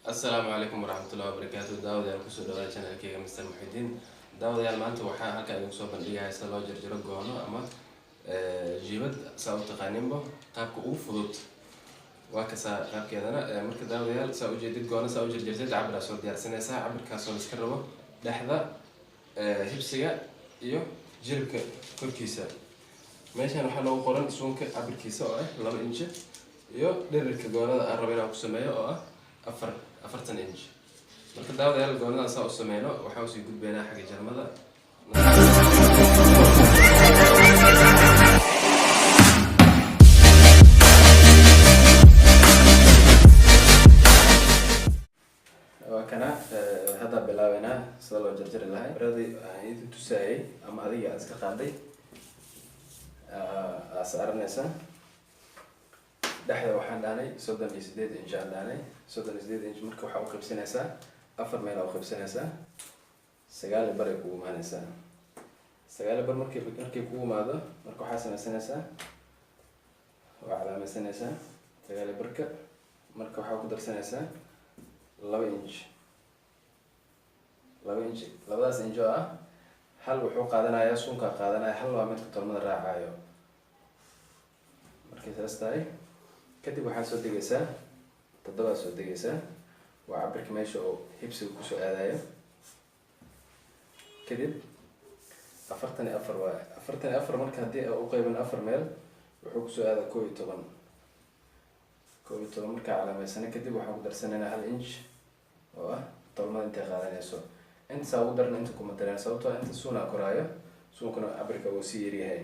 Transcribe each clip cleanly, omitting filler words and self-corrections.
السلام عليكم ورحمة الله وبركاته. داود يا كسر داود channel كيga Mr محيدين. داود يا maanta waxaa halka idin soo bandhigayaa sida loo jarjaro goono ama jibad saa u taqaaninba qaabka ugu fudud waa ka saa qaabkeedana marka daawadayaal saa u jeedid goono saa u jarjartid cabir soo diyaarsanaysaa cabirkaas oo iska rabo dhexda hibsiga iyo jilibka korkiisa meeshan waxaa loogu qoran suunka cabirkiisa oo ah 2 inch iyo dhererka goonada aan rabo inaan ku sameeyo oo ah 4 inch marka daawadayaal goonada saa u sameeyno waxaa sii gudbeynaa xagga jarmada وكنا هذا بلاوينا صلوا جرجر لهاي برادي يدو تساعي أما هذه أسك قاضي أسعار نسا دحية وحن داني صدق يسديد إن شاء الله داني صدق يسديد إن مركو حاول خمسين نسا أفر ميل أو 5 نسا سجال بريكو ما نسا سجال بر مركب كو ماذا مركو حاسن نسا وعلى مسنسا سجال بركة مركو حاول قدر سنسا 2 inch 2 inch labadaas inch ah hal wuxuu qaadanayaa suunka qaadanaya hal waa midka tolmada raacayo markay taas tahay kadib waxaa soo degaysaa toddoba soo degaysaa waa cabirka meesha oo hibsiga ku soo aadayo kadib 44 waa 44 marka hadii uu qayban 4 meel wuxuu ku soo aadaa 12 marka calaamaysan kadib waxaan ku darsanaynaa 1 inch oo ah tolmada inta qaadanayso inta soo u darna inta kuma dareen sababtoo inta suuna koraayo suunkuna cabirka uu si yar yahay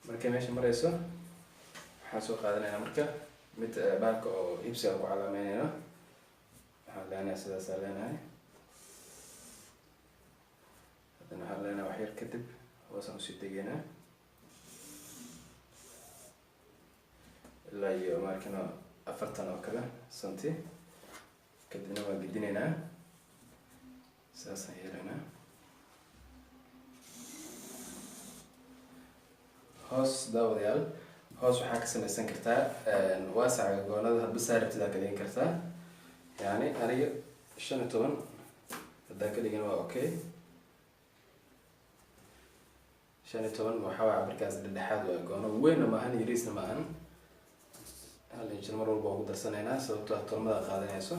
marka meesha marayso waxaan soo qaadanaynaa marka mid baalka oo hibsiga ku calaameynayna waxaan leenahay sidaas leenahay hadana waxaan leenahay wax yar kadib hoosan u sii degeynaa ilaa iyo markana 40 oo kale santi kadibna waan gidinaynaa saasaan yeelanaa hoos daawadayaal hoos waxaa ka samaysan kartaa waasaca goonada hadba saarabtida ka dhigin kartaa yani aniga 15 haddaan ka dhigin waa okay 15 waxaa waa cabirkaas dhexdhexaad waa goono weyn ma ahan yariisna ma ahan hal inch mar walba ugu darsanaynaa sababtoo ah tolmada qaadanayso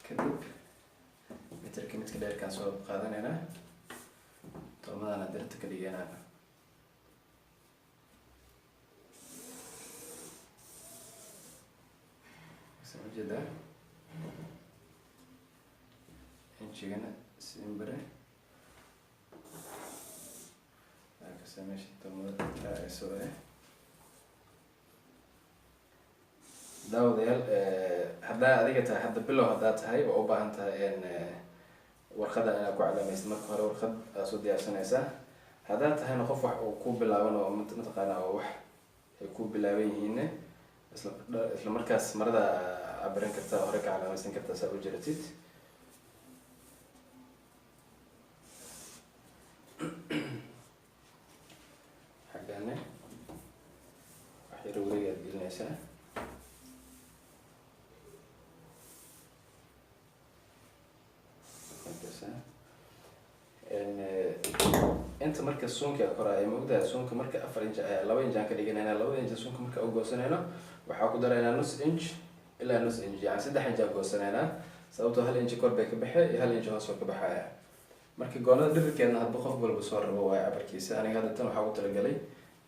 kadib mitirka midka dheerkaan soo qaadanaynaa tolmadana dirta ka dhiganaa سمجدا إنشينا سيمبرة كسمش تمر لا سوى داوديال هذا أديك هذا بلو هذا تهاي وأوبا أنت إن ورخد أنا أقول على ميسمك هذا ورخد أسودي عشان يسا هذا تهاي نخف وكوب بلاون ومتقنا وح يكوب بلاوين هنا isla markaas marada cabiran kartaa hore ka calaamaysan kartaa saa u jiratid xaggaane wax yar wareegaad gelinaysaa inta marka suunka koraayo moogdaa suunka marka 4 inch 2 inch aan ka dhiganayna 2 inch suunka marka u goosanayno waxaa ku daraynaa nus inch ilaa nus inch yani 3 inch aan goosanaynaa sababtoo 1 inch kor bay ka baxay iyo 1 inch hoos ka baxaya marka goonada dhirkeedna hadba qof walba soo rabo waa cabirkiisa aniga hadda tan waxaa ugu talagalay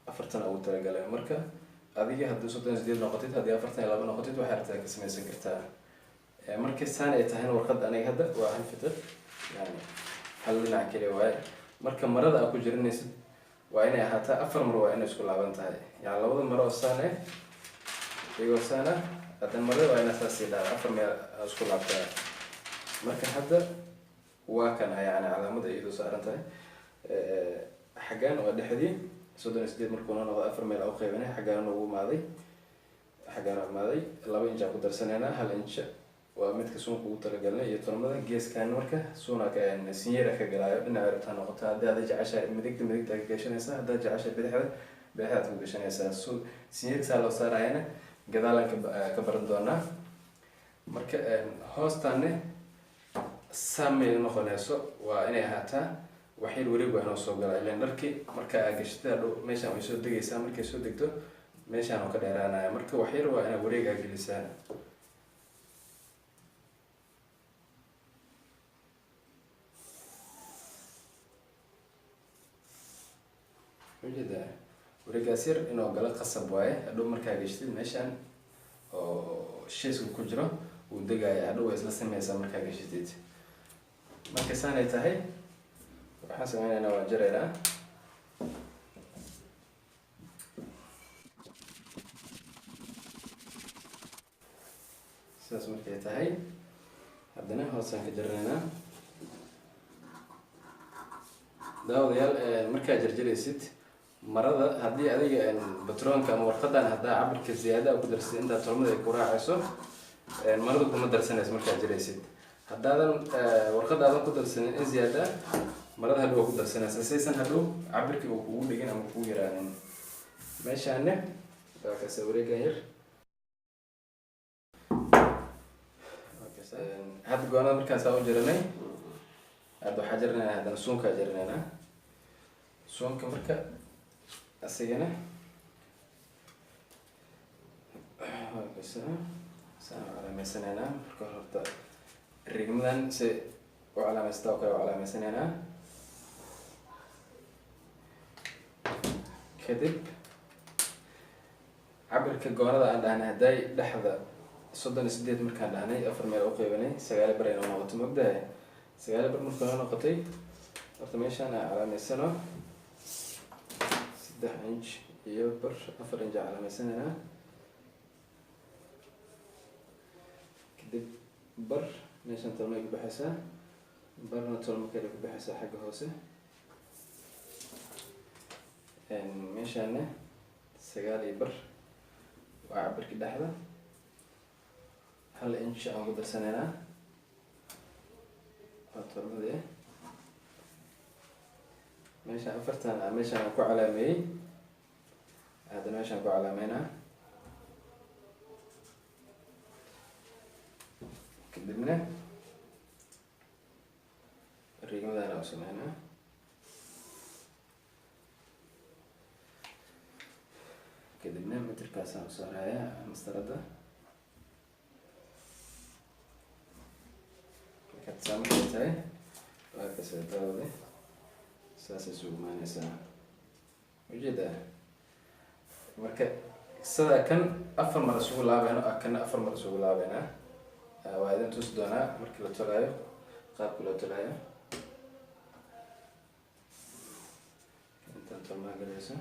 40 ugu talagalay marka adiga haddii 38 noqotid haddii 42 noqotid waxaad rabtaa ka samaysan kartaa marka saan ay tahay warqad aniga hadda waa hal fitir yani hal dhinac kale waaye marka marada aad ku jirinaysid waa inay ahaataa 4 mar waa inay isku laaban tahay yani labada maro oo saan ah iyo saan ah hadan marada waa inay saas sidaa 4 meel isku laabtaa marka hadda waa kan yani calaamada iyadoo saaran tahay xagaan waa dhexdii 38 markuu noqdo 4 meel oo qaybinay xagaan ugu maaday 2 inch ku darsanayna 1 inch waa midka suunka ugu talagalnay iyo tolmada geeskan marka suunaka sinyeera ka galaayo dhinaca rabta noqoto haddii aad jeceshahay midigta ka gashanaysaa haddii jeceshahay bidixda ku gashanaysaa sinyeerka saa loo saarayna gadaalan ka baran doonaa marka marka hoostaane saamay noqonayso waa inay ahaataa waxyar wareeg waa inoo soo galaa ilaan dharkii marka aa gashata hadhow meeshaan way soo degaysaa markay soo degto meeshaan oo ka dheeraanaya marka waxyar waa inaa wareeg aa gelisaan ujeedaa wareegaas yar inuu galo qasab waaye hadhow markaa gashtid meeshaan oo sheesku ku jiro wuu degaya hadhow waa isla sameysaa markaa gashatid marka saanay tahay waxaan sameynaynaa waa jaraynaa sidaas markay tahay haddana hoosaan ka jaranaynaa daawadayaal markaa jarjaraysid marada haddii adiga batroonka ama warqadan haddaa cabirka ziyaada ku darsid intaa tolmada ay ku raacayso marada kuma darsanayso markaa jaraysid haddaadan warqadaadan ku darsanin in ziyaada marada hadhow waa ku darsanaysa saysan hadhow cabirkii uu kugu dhigin ama kugu yaraanin meeshaane waa kasa wareegan yar hadda goonada markaan saa u jaranay hadda waxaa jaranaynaa haddana suunkaa jaranaynaa suunka marka asigana saan u calaameysanaynaa marka horta rigmadan si u calaameystaa oo kale u calaameysanaynaa kadib cabirka goonada aan dhahnay hadday dhexda 38 markaan dhahnay 4 meel u qeybanay 9 bar inoo noqoto mogdahay 9 bar marka inoo noqotay horta meeshaan aan calaameysano 3 inch iyo bar 4 inch calaameysanaynaa kadib bar meeshaan tolmay ku baxaysaa barna tolmo kale ku baxaysaa xagga hoose meeshaana 9 bar waa cabirkii dhexda 1 inch aan ku darsanaynaa waa tolmadii meeshaan afartan meeshaan aan ku calaameeyey haddana meeshaan ku calaameynaa kadibna rigmadaan u sameynaa kadibna meterkaasaan u saarayaa mastarada markaad saa markay tahay waa kasoo daawade saasay isugu imaaneysaa ujeedaa marka sidaa kan 4 mar isugu laabayno kana 4 mar isugu laabayna waa idin tusi doonaa markii la tolaayo qaabka loo tolaayo intaan tolmaa galayso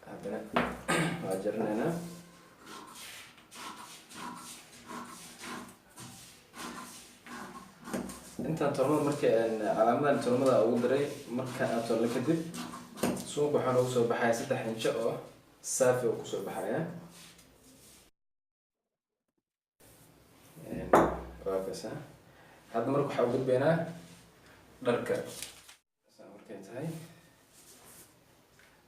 haddana waa jaranaynaa intaan tolmada markii calaamadan tolmada ugu daray marka aan tolno kadib suunka waxaa noogu soo baxaya 3 inch oo saafi oo kusoo baxaya waa kasa hadda marka waxaa u gudbaynaa dharka markay tahay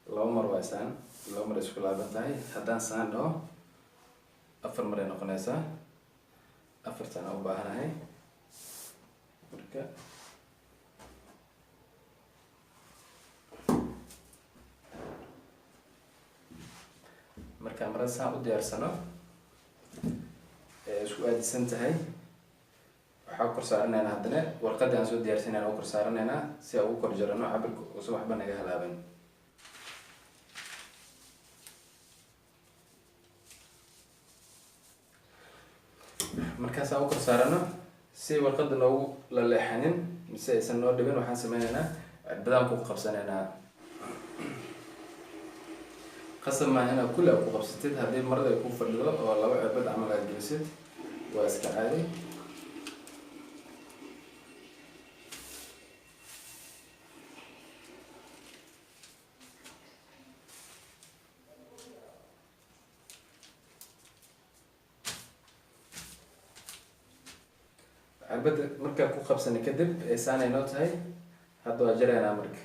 2 mar waa saan 2 mar isku laaban tahay haddaan saan dhaho 4 mar ay noqonaysaa 4 tan u baahanahay marka markaan marada saan u diyaarsano ee isku aadisan tahay waxaa kor saaranaynaa haddana warqadii aan soo diyaarsanayna oo kor saaranaynaa si aan ugu kor jarano cabirka uusan waxba naga halaaban markaasaan u kor saarano si warqada noogu la leexanin mise aysan noo dhibin waxaan sameynaynaa cirbadaan ku qabsanaynaa qasab maaha inaad kulli aad ku qabsatid haddii marada ay ku fadhido oo 2 cirbad camal aad gelisid waa iska caadi cirbada markaa ku qabsanay kadib ay saanay noo tahay hadda waa jaraynaa marka.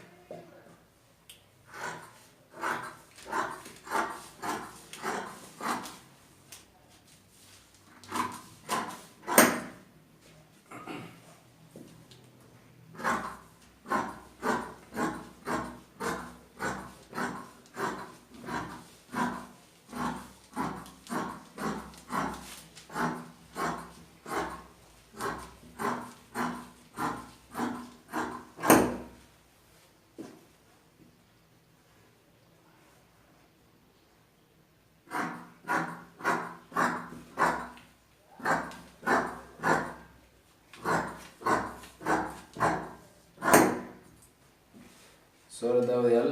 soo daawadayaal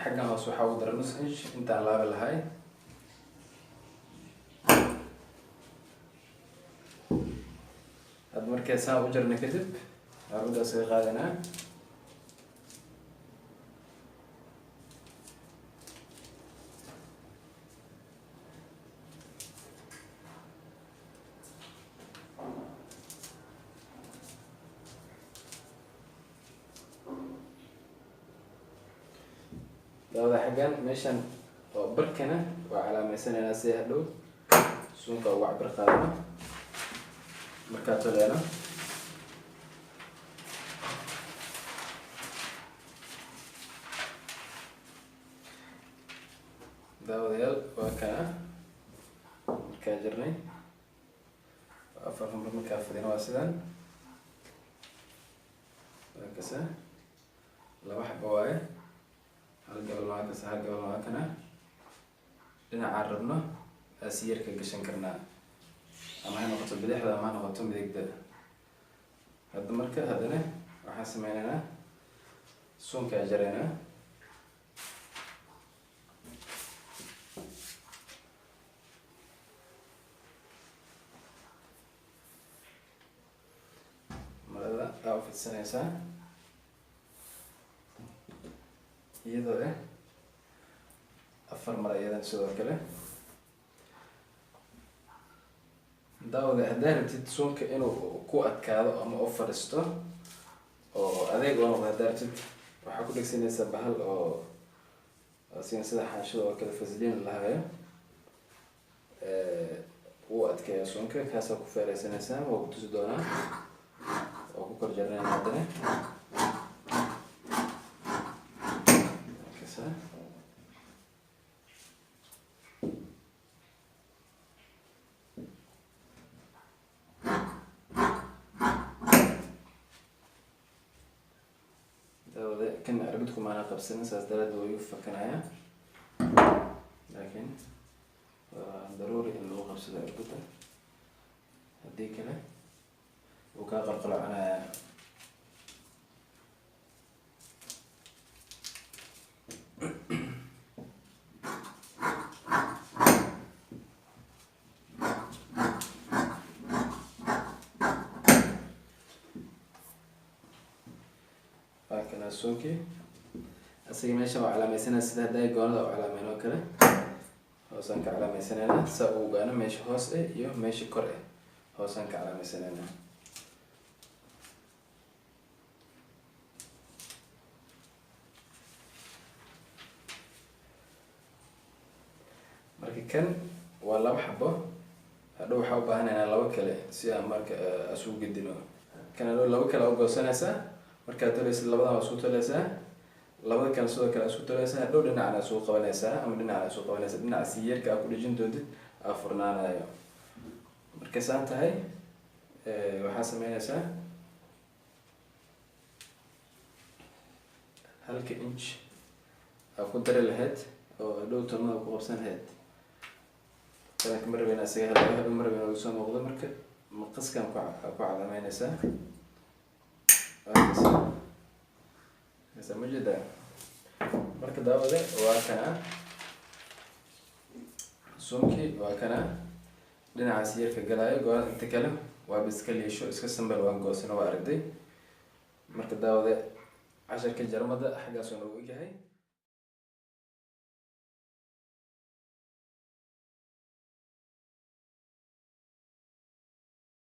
xaggan hoos waxaa ugu daran nus inch intaan laabi lahay. hadda markay saa u jarna kadib cirbadaas ka qaadanaa. daawada xaggan meeshan oo barkana waa calaamaysanayna si hadhow suunka ugu cabir qaadano markaa toleeno. daawadayaal waa kana markaa jirnay 4 number markaa fadhina waa sidan waa kasa 2 xabo waaye. hal gabal waa kasa hal gabal waa kana dhinacaan rabno asiyarka gashan karnaa ama ha noqoto bidixda ama ha noqoto midigda. hadda marka haddana waxaan sameynaynaa suunkaa jaraynaa. marada aa u fidsanaysaa iyadoo 4 mar iyadan sidoo kale. daawada haddaa rabtid suunka inuu ku adkaado ama u fadhiisto oo adeeg oo noqdo haddaa rabtid waxaa ku dhegsanaysaa bahal oo sida xaashida oo kale fasliin lahayo uu adkeeyo suunka kaasaa ku feereysanaysaa. waa ku tusi doonaa oo ku kor jarnayna haddana kan cirbadku maana qabsan saas daraaddeed way u fakanayaan laakiin waa daruuri in lagu qabsado cirbada haddii kale wuu kaa qalqalocanayaa. kana suunkii asiga meesha waa calaamaysanaa sida hadday goonada u calaameyn oo kale hoosaan ka calaamaysanayna saa uu ogaano meesha hoos iyo meesha kor hoosaan ka calaamaysanayna. marka kan waa 2 xabo hadhow waxaa u baahanaynaa 2 kale si aan marka asugu gedino. kan hadhow 2 kale u goosanaysaa markaa tolaysa labadan waa isku tolaysaa labada kale sidoo kale isku tolaysaa hadhow dhinacna isku qabanaysaa ama dhinacna isku qabanaysaa dhinaca siyarka aa ku dhejin doontid aa furnaanayo. markay saan tahay waxaa sameynaysaa 1 inch aa ku dari lahayd oo hadhow tolmada ku qabsan lahayd. kanaka marabeyna isaga helayo hadhow marabeyna ugu soo muuqdo marka maqaskan ku calaameynaysaa mujeda. marka daawade waa kana suunkii waa kana dhinacaas yarka galaayo goorad inta kale waa iska liisho iska sambal waan goosano waa aragtay. marka daawade casharka jarmada xaggaas oo noogu yahay.